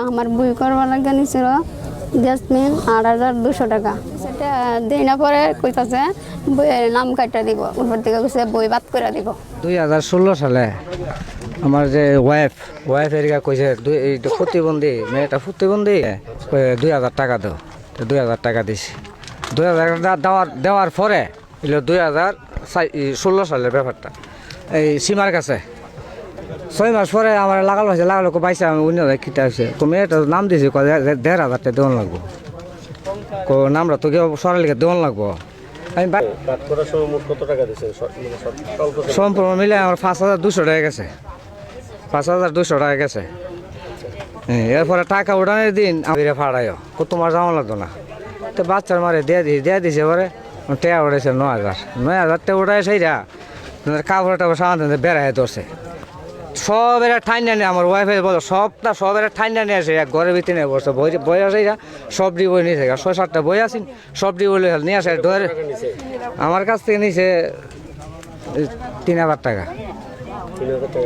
আমার বই করবার লাগে নিছিল জেসমিন ৮,২০০ টাকা। সেটা দিই না পরে কইতাছে বইয়ের নাম কাটা দিব, উপর থেকে কইছে বই বাদ করে দিব। 2016 সালে আমার যে ওয়াইফ এরিকা কইছে প্রতিবন্ধী মেয়েটা প্রতিবন্ধী 2,000 টাকা দাও, 2,000 টাকা দিছি। 2,000 টাকা দেওয়ার পরে এলো 2016 সালের ব্যাপারটা এই সীমার কাছে 6 মাস পরে আমার লাগালো পাইছে আমি অন্য কিতা হয়েছে মেয়েটার নাম দিয়েছি 1,500 টাকা দেওয়ান লাগবো, নামরা তো কেউ সরালিকে দেওয়ান লাগবো। আমি সম্পূর্ণ মিলে আমার 5,200 টাকা গেছে, 5,200 টাকা গেছে। এরপরে টাকা উঠানোর দিন আমি ফাড়াই তোমার যাওয়া লাগতো না, তো বাচ্চার মারে দিয়ে দিছে পরে টেয়া উঠেছে 9,000 টাকা উঠায় সেইটা কাপড় টাপড় সামান বেড়ায় ধরছে। সব এরা ঠান্ডা নিয়ে আমার ওয়াইফাই বলো সব এরা ঠান্ডা নিয়ে আসে এক ঘরের ভিতরে নিয়ে বসে বই আসে সব ডি বই নিয়েছে 6-7টা বই আসেন সব ডি বই নিয়ে আসে ধরে আমার কাছ থেকে নিয়েছে 3,000 টাকা।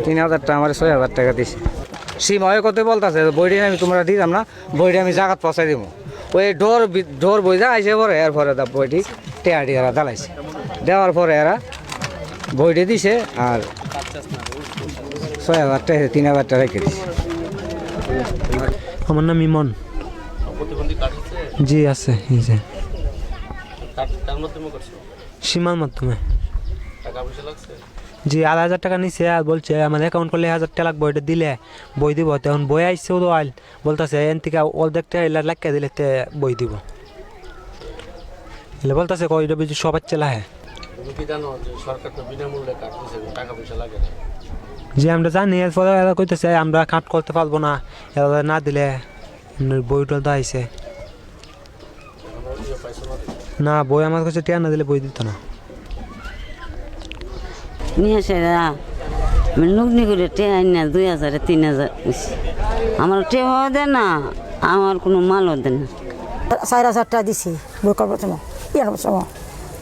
3,000 টাকা আমার 6,000 টাকা দিছে। সীমা ওই কত বলতেছে বইটি আমি তোমরা দিতাম না, বইটি আমি জায়গাত পৌঁছাই দিব। ওই ডোর বই যা আইসে পরে এরপরে বইটি টেয়াটি এরা দালাইছে, দেওয়ার পরে এরা বইটি দিছে আর 6,000 টাকা 3,000 টাকা রেখে দিছে। আমার নাম ইমন। জি আছে সীমার মাধ্যমে জি 8,000 টাকা নিছে আর বলছে আমার অ্যাকাউন্ট করলে 1,000 টাকা লাগবে, ওইটা দিলে বই দিব। তখন বই আইসে তো আইল বলতেছে এন থেকে অর্ধেকটা লাগিয়ে দিলে বই দিব বলতেছে ওইটা বুঝি সবার চেলা হ্যাঁ জি আমরা জানি। এরপরে এরা কইতেছে আমরা কাট করতে পারবো না, এরা না দিলে বইটা তো আইসে না, বই আমার কাছে টিয়া না দিলে বই দিত না। নিয়ে সেরা লুকনি করে টেয়া না 2,000 3,000 আমার টেয়াও দেয় না, আমার কোনো মালও দেয় না। 4,000 টাকা দিছি বই করবার সময় ইয়ার সময়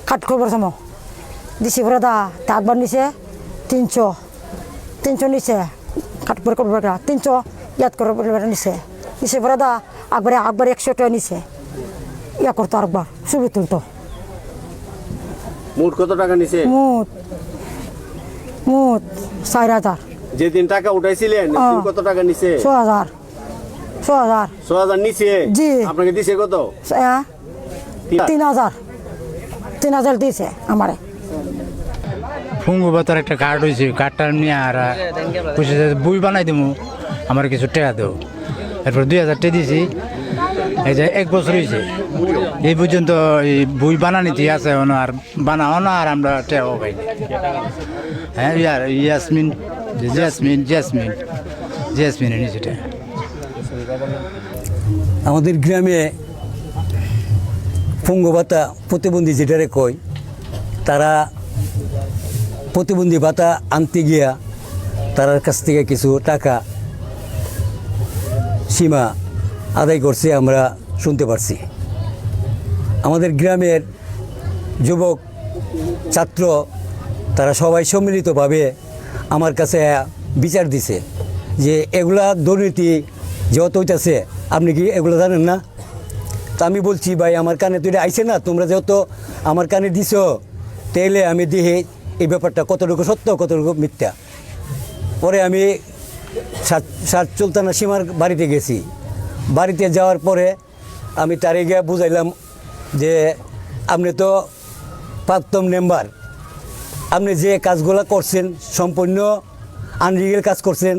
কাট করবার সময় দিছি পরে তা একবার নিছে 300 নিছে কাট বই করবার 300 ইয়াদ করবার নিছে পরে একবার 100 টাকা নিছে ইয়া করতো আরেকবার ছবি তুলতো। মোট কত টাকা নিছে? মোট 4,000। যেদিন টাকা উঠাইছিলেন কত টাকা নিছে? 6,000 নিছে। জি আপনাকে দিছে কত? 3,000 দিছে আমারে। ফুঙ্গুবাতার একটা কার্ড হয়েছে, কার্ডটা নিয়ে আর বই বানাই দেবো আমার কিছু টাকা দেবো। এরপর 2,000 টাকা দিয়েছি, এই যে 1 বছর হয়েছে এই পর্যন্ত এই বই বানানিতে আছে আর বানাও না আর আমরা টাকাও পাইনি। হ্যাঁ জেসমিন নিচে টাকা। আমাদের গ্রামে পঙ্গু ভাতা প্রতিবন্ধী যেটারে কয়, তারা প্রতিবন্ধী ভাতা আনতে গিয়া তার কাছ থেকে কিছু টাকা সীমা আদায় করছে আমরা শুনতে পারছি। আমাদের গ্রামের যুবক ছাত্র তারা সবাই সম্মিলিতভাবে আমার কাছে বিচার দিছে যে এগুলা দুর্নীতি যত হইতেছে আপনি কি এগুলো জানেন না? তা আমি বলছি ভাই আমার কানে তো এটা আইসে না, তোমরা যেহেতু আমার কানে দিছ তাইলে আমি দেখি এই ব্যাপারটা কতটুকু সত্য কতটুকু মিথ্যা। পরে আমি সুলতানা সীমার বাড়িতে গেছি। বাড়িতে যাওয়ার পরে আমি তারে গিয়ে বুঝাইলাম যে আপনি তো প্রাক্তন মেম্বার, আপনি যে কাজগুলো করছেন সম্পূর্ণ আনলিগাল কাজ করছেন।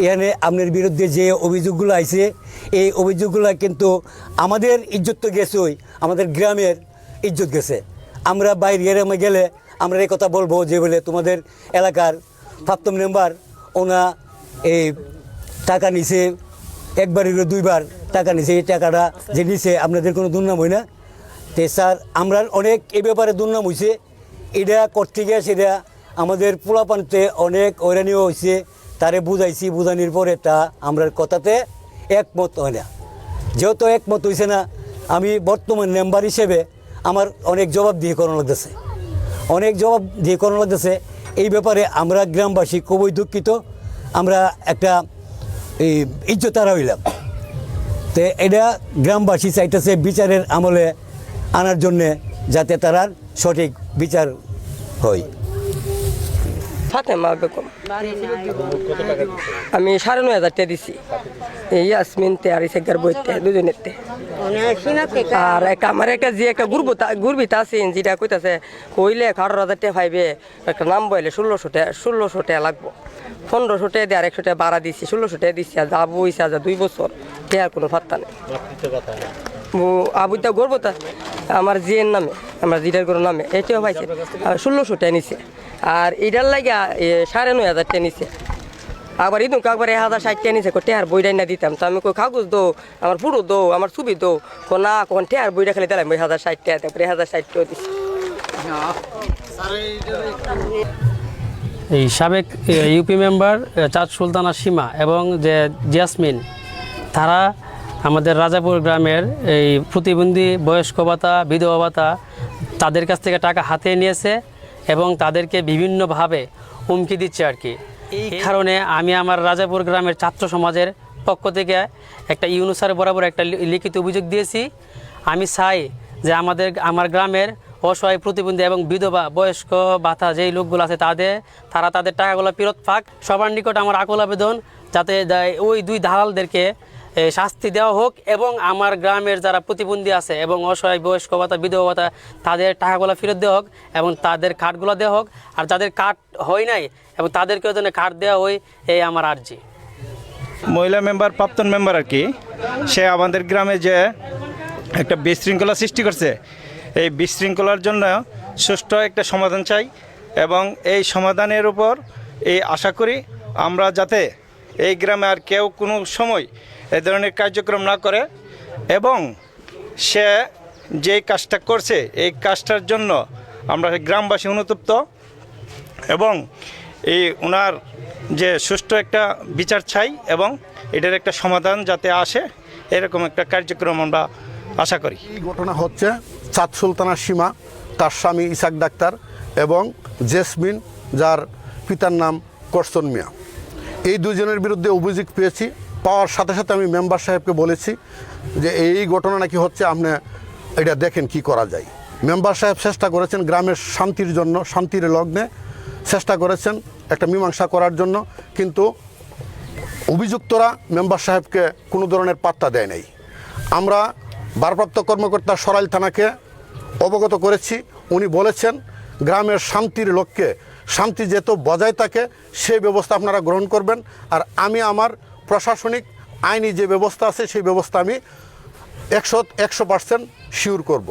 এখানে আপনার বিরুদ্ধে যে অভিযোগগুলো আইছে এই অভিযোগগুলো কিন্তু আমাদের ইজ্জত তো গেছেই, আমাদের গ্রামের ইজ্জত গেছে। আমরা বাইরে গেলে আমরা এই কথা বলবো যে বলে তোমাদের এলাকার প্রাক্তন মেম্বার ওনা এই টাকা নিছে, একবার 2বার টাকা নিছে, এই টাকাটা যে নিছে আপনাদের কোনো দুর্নাম হয় না। তো স্যার আমরা অনেক এই ব্যাপারে দুর্নাম হয়েছে, এটা করতে গিয়ে সেটা আমাদের পোলাপানতে অনেক হয়রানিও হয়েছে। তারে বুঝাইছি, বুঝানোর পরে তা আমরা কথাতে একমত হয় না। যেহেতু একমত হয়েছে না, আমি বর্তমান মেম্বার হিসেবে আমার অনেক জবাব দিয়ে করানো লাগতেছে, এই ব্যাপারে আমরা গ্রামবাসী খুবই দুঃখিত। আমরা একটা এই ইজ্জত হারা হইলাম। তো এটা গ্রামবাসী চাইতেছে বিচারের আমলে আনার জন্যে, যাতে তার সঠিক বিচার হয়। ফাতেমা বেগম। আমি 9,500 টাকা দিছি, এই ইয়াসমিন তে আর ইসেগার বইতে দুজনের তে। আর আমার একটা যে একটা গুরবিতা আছে যেটা কইতাছে কইলে 18,000 টাকা পাইবে, একটা নাম বইলে 1600 টাকা লাগবো, 1500 টাকা দিয়ে আর 100 টাকা ভাড়া দিছি, 1600 টাকা দিছি। আর যাবো হইছে আজ 2 বছর, আর কোনো পাত্তা নেই। আবুটা গর্বতা আমার জিয়ের নামে, আমার জিটার কোনো নামে এটাও পাইছে, 1600 টাকা নিছে। আর এটার লাগে 9,500 টাকা নিছে। আবার ইদুন একবার 1,060 টাকা নিছে, টেহার বইটাই না দিতাম। তো আমি কই কাগজ দো, আমার পুরো দো, আমার ছবি দো, না কখন টেহার বইটা খালি দিলাম 1,060 টাকা, তারপরে 1,060 টাকা দিছে। এই সাবেক ইউপি মেম্বার চাঁদ সুলতানা সীমা এবং যে জাসমিন, তারা আমাদের রাজাপুর গ্রামের এই প্রতিবন্ধী বয়স্ক ভাতা, বিধবা ভাতা তাদের কাছ থেকে টাকা হাতিয়ে নিয়েছে এবং তাদেরকে বিভিন্নভাবে হুমকি দিচ্ছে আর কি। এই কারণে আমি আমার রাজাপুর গ্রামের ছাত্র সমাজের পক্ষ থেকে একটা ইউনুসার বরাবর একটা লিখিত অভিযোগ দিয়েছি। আমি চাই যে আমার গ্রামের অসহায় প্রতিবন্ধী এবং বিধবা বয়স্ক ভাতা যেই লোকগুলো আছে তারা তাদের টাকাগুলো ফেরত পাক। সবার নিকট আমার আকুল আবেদন যাতে ওই 2 দালালদেরকে শাস্তি দেওয়া হোক এবং আমার গ্রামের যারা প্রতিবন্ধী আছে এবং অসহায় বয়স্ক ভাতা, বিধবা ভাতা তাদের টাকাগুলো ফেরত দেওয়া হোক এবং তাদের কার্ডগুলো দেওয়া হোক। আর যাদের কার্ড হয় নাই এবং তাদেরকেও যেন কার্ড দেওয়া হয়, এই আমার আর্জি। মহিলা মেম্বার, প্রাক্তন মেম্বার আর কি, সে আমাদের গ্রামে যে একটা বিশৃঙ্খলা সৃষ্টি করছে, এই বিশৃঙ্খলার জন্য সুষ্ঠু একটা সমাধান চাই এবং এই সমাধানের উপর এই আশা করি আমরা যাতে এই গ্রামে আর কেউ কোনো সময় এই ধরনের কার্যক্রম না করে এবং সে যে কাজটা করছে এই কাজটার জন্য আমরা গ্রামবাসী অনুতপ্ত এবং এই ওনার যে সুষ্ঠু একটা বিচার চাই এবং এটার একটা সমাধান যাতে আসে, এরকম একটা কার্যক্রম আমরা আশা করি। এই ঘটনা হচ্ছে চাঁদ সুলতানা সীমা, তার স্বামী ইসাক ডাক্তার এবং জেসমিন, যার পিতার নাম করসন মিয়া। এই দুজনের বিরুদ্ধে অভিযোগ পেয়েছি। পাওয়ার সাথে সাথে আমি মেম্বার সাহেবকে বলেছি যে এই ঘটনা নাকি হচ্ছে, আপনি এটা দেখেন কি করা যায়। মেম্বার সাহেব চেষ্টা করেছেন গ্রামের শান্তির জন্য, শান্তির লগ্নে চেষ্টা করেছেন একটা মীমাংসা করার জন্য, কিন্তু অভিযুক্তরা মেম্বার সাহেবকে কোনো ধরনের পাত্তা দেয় নাই। আমরা ভারপ্রাপ্ত কর্মকর্তা সরাইল থানাকে অবগত করেছি। উনি বলেছেন গ্রামের শান্তির লক্ষ্যে শান্তি যেত বজায় থাকে সেই ব্যবস্থা আপনারা গ্রহণ করবেন। আর আমি আমার প্রশাসনিক আইনি যে ব্যবস্থা আছে সেই ব্যবস্থা আমি 100% শিওর করব।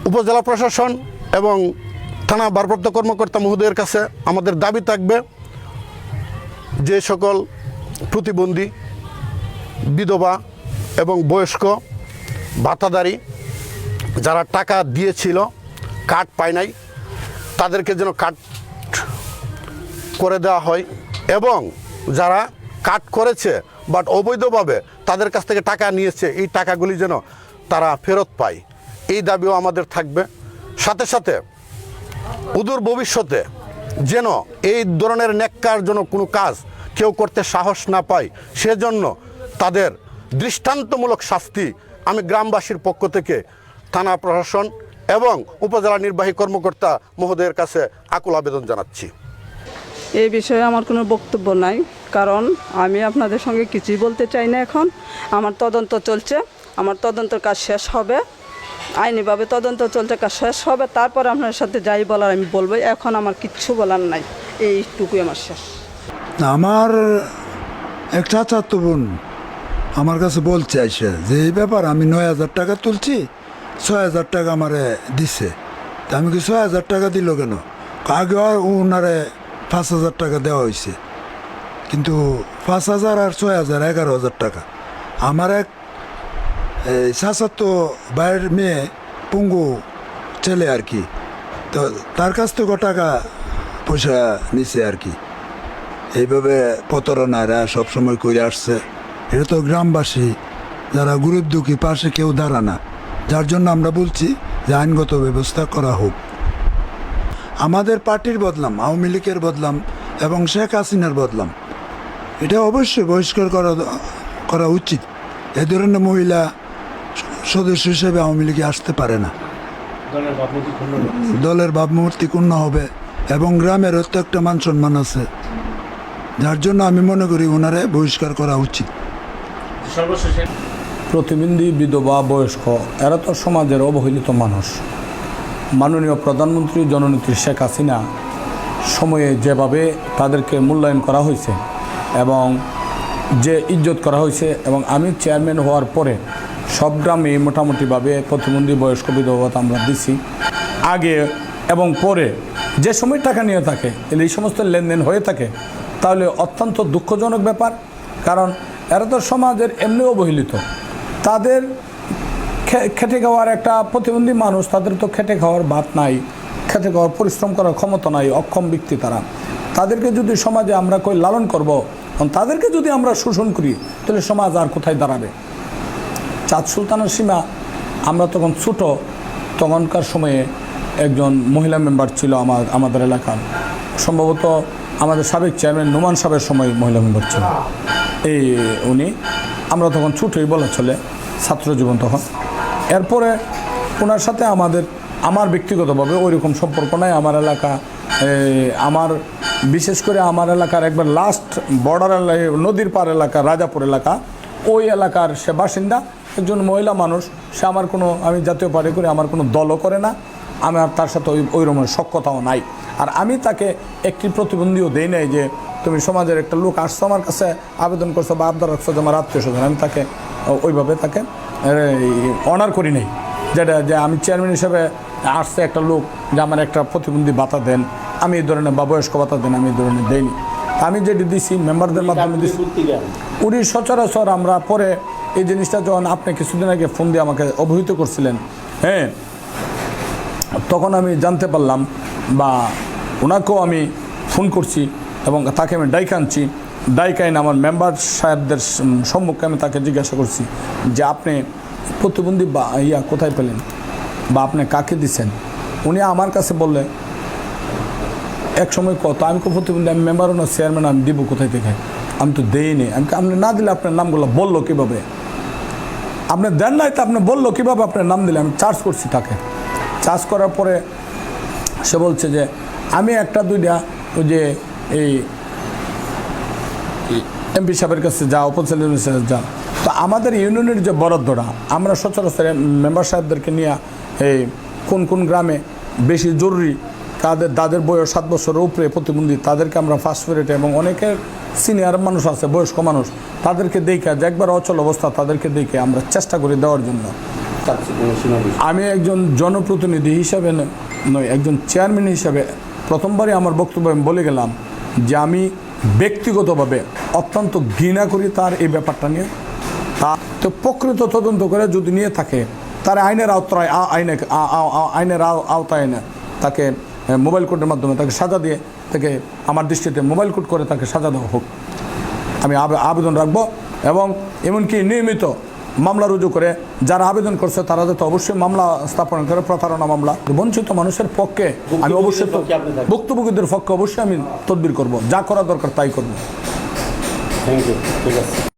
উপজেলা প্রশাসন এবং থানা ভারপ্রাপ্ত কর্মকর্তা মহোদয়ের কাছে আমাদের দাবি থাকবে, যে সকল প্রতিবন্ধী, বিধবা এবং বয়স্ক ভাতাদারি যারা টাকা দিয়েছিল কার্ড পায় নাই, তাদেরকে যেন কার্ড করে দেওয়া হয় এবং যারা কার্ড করেছে বাট অবৈধভাবে তাদের কাছ থেকে টাকা নিয়েছে, এই টাকাগুলি যেন তারা ফেরত পায়, এই দাবিও আমাদের থাকবে। সাথে সাথে অদূর ভবিষ্যতে যেন এই ধরনের ন্যাক্কার জন্য কোনো কাজ কেউ করতে সাহস না পায়, সেজন্য তাদের দৃষ্টান্তমূলক শাস্তি আমি গ্রামবাসীর পক্ষ থেকে থানা প্রশাসন এবং উপজেলা নির্বাহী কর্মকর্তা মহোদয়ের কাছে আকুল আবেদন জানাচ্ছি। এই বিষয়ে আমার কোনো বক্তব্য নাই, কারণ আমি আপনাদের সঙ্গে কিছুই বলতে চাই না। এখন আমার তদন্ত চলছে, আমার তদন্তের কাজ শেষ হবে, আইনিভাবে তদন্ত চলছে, কাজ শেষ হবে, তারপর আপনার সাথে যাই বলার আমি বলবো। এখন আমার কিচ্ছু বলার নাই, এইটুকুই আমার শেষ। আমার এক চাচাতো বোন আমার কাছে বলছে এসে যে এই ব্যাপার, আমি 9,000 টাকা তুলছি, 6,000 টাকা আমারে দিছে। তা আমি কি 6,000 টাকা দিল কেন? আগে ওনারে 5,000 টাকা দেওয়া হয়েছে, কিন্তু 5,000 আর 6,000 11,000 টাকা। আমার এক চাচাতো ভাইয়ের মেয়ে পঙ্গু ছেলে আর কি, তো তার কাছ থেকে টাকা পয়সা নিছে আর কি। এইভাবে প্রতারণারা সবসময় করে আসছে। এটা তো গ্রামবাসী যারা গরিব দুঃখী পাশে কেউ দাঁড়া না, যার জন্য আমরা বলছি যে আইনগত ব্যবস্থা করা হোক। আমাদের পার্টির বদলাম, আওয়ামী লীগের বদলাম এবং শেখ হাসিনার বদলাম, এটা অবশ্যই বহিষ্কার করা উচিত। এ ধরনের মহিলা সদস্য হিসেবে আওয়ামী লীগে আসতে পারে না। দলের ভাবমূর্তি ক্ষুণ্ণ হবে এবং গ্রামেরও তো একটা মান সম্মান আছে, যার জন্য আমি মনে করি ওনারে বহিষ্কার করা উচিত। প্রতিবন্ধী, বিধবা, বয়স্ক এরা তো সমাজের অবহেলিত মানুষ। মাননীয় প্রধানমন্ত্রী জননেত্রী শেখ হাসিনা সময়ে যেভাবে তাদেরকে মূল্যায়ন করা হয়েছে এবং যে ইজ্জত করা হয়েছে, এবং আমি চেয়ারম্যান হওয়ার পরে সব গ্রামে মোটামুটিভাবে প্রতিবন্ধী, বয়স্ক, বিধবা ভাতা আমরা দিছি। আগে এবং পরে যে সময় টাকা নিয়ে থাকে, এই সমস্ত লেনদেন হয়ে থাকে, তাহলে অত্যন্ত দুঃখজনক ব্যাপার। কারণ এরা তো সমাজের এমনি অবহেলিত। তাদের খেটে খাওয়ার একটা প্রতিবন্ধী মানুষ, তাদের তো খেটে খাওয়ার ভাত নাই, খেটে খাওয়ার পরিশ্রম করার ক্ষমতা নাই, অক্ষম ব্যক্তি তারা। তাদেরকে যদি সমাজে আমরা কই লালন করব, তাদেরকে যদি আমরা শোষণ করি, তাহলে সমাজ আর কোথায় দাঁড়াবে? চাঁদ সুলতানা সীমা, আমরা তখন ছোট, তখনকার সময়ে একজন মহিলা মেম্বার ছিল আমাদের এলাকার, সম্ভবত আমাদের সাবেক চেয়ারম্যান নোমান সাহেবের সময় মহিলা মেম্বার ছিল উনি। আমরা তখন ছোটোই বলা চলে, ছাত্র জীবন তখন। এরপরে ওনার সাথে আমার ব্যক্তিগতভাবে ওইরকম সম্পর্ক নাই। আমার এলাকা, আমার বিশেষ করে আমার এলাকার একবার লাস্ট বর্ডার নদীর পার এলাকা, রাজাপুর এলাকা, ওই এলাকার সে বাসিন্দা, একজন মহিলা মানুষ। সে আমার কোনো, আমি জাতীয় পার্টি করে আমার কোনো দলও করে না, আমার তার সাথে ওই রকমের সখ্যতাও নাই। আর আমি তাকে একটি প্রতিবন্ধীও দেই নাই যে তুমি সমাজের একটা লোক আসছো আমার কাছে আবেদন করছো বা আবদার রাখছো যে আমার আত্মীয় স্বজন, আমি তাকে ওইভাবে তাকে অনার করি নাই। যেটা যে আমি চেয়ারম্যান হিসেবে আসছে একটা লোক যে আমার একটা প্রতিবন্ধী ভাতা দেন, আমি এই ধরনের বা বয়স্ক ভাতা দেন, আমি এই ধরনের দেইনি। আমি যেটি দিছি মেম্বারদের মাধ্যমে দিচ্ছি। উনি সচরাচর আমরা পরে এই জিনিসটা যখন আপনি কিছুদিন আগে ফোন দিয়ে আমাকে অবহিত করছিলেন, হ্যাঁ, তখন আমি জানতে পারলাম বা ওনাকেও আমি ফোন করছি এবং তাকে আমি ডাইকা আনছি। ডাইকাইন আমার মেম্বার সাহেবদের সম্মুখে আমি তাকে জিজ্ঞাসা করছি যে আপনি প্রতিবন্ধী বা কোথায় পেলেন বা আপনি কাকে দিচ্ছেন? উনি আমার কাছে বললে এক সময় কত, আমি প্রতিবন্ধী, আমি মেম্বারও না, চেয়ারম্যান, আমি দিব কোথায় থেকে? আমি তো দেইনি। আপনি না দিলে আপনার নামগুলো বললো কীভাবে? আপনি দেন নাই তো আপনি বললো কীভাবে আপনার নাম দিলে? আমি চার্জ করছি তাকে। চার্জ করার পরে সে বলছে যে আমি একটা দুইটা ওই যে এই এমপি সাহেবের কাছে যা, উপজেলার কাছে যা। তো আমাদের ইউনিয়নের যে বরাদ্দটা আমরা সচরাচর মেম্বার সাহেবদেরকে নিয়ে এই কোন কোন গ্রামে বেশি জরুরি, তাদের বয়স 7 বছরের উপরে প্রতিবন্ধী, তাদেরকে আমরা ফার্স্ট পিরিয়ডে, এবং অনেকের সিনিয়র মানুষ আছে, বয়স্ক মানুষ, তাদেরকে দেখে যে একবার অচল অবস্থা, তাদেরকে দেখে আমরা চেষ্টা করি দেওয়ার জন্য। আমি একজন জনপ্রতিনিধি হিসাবে নয়, একজন চেয়ারম্যান হিসাবে প্রথমবারই আমার বক্তব্য আমি বলে গেলাম যে আমি ব্যক্তিগতভাবে অত্যন্ত ঘৃণা করি তার এই ব্যাপারটা নিয়ে। তো প্রকৃত তদন্ত করে যদি নিয়ে থাকে, তার আইনের আওতায় এনে তাকে মোবাইল কোর্টের মাধ্যমে তাকে সাজা দিয়ে, তাকে আমার দৃষ্টিতে মোবাইল কোর্ট করে তাকে সাজা দেওয়া হোক, আমি আবেদন রাখবো। এবং এমনকি নিয়মিত মামলা রুজু করে যারা আবেদন করছে তারা যাতে অবশ্যই মামলা স্থাপন করে, প্রতারণা মামলা। বঞ্চিত মানুষের পক্ষে আমি অবশ্যই, ভুক্তভোগীদের পক্ষে অবশ্যই আমি তদবির করব, যা করা দরকার তাই করবো। Thank you. ঠিক আছে।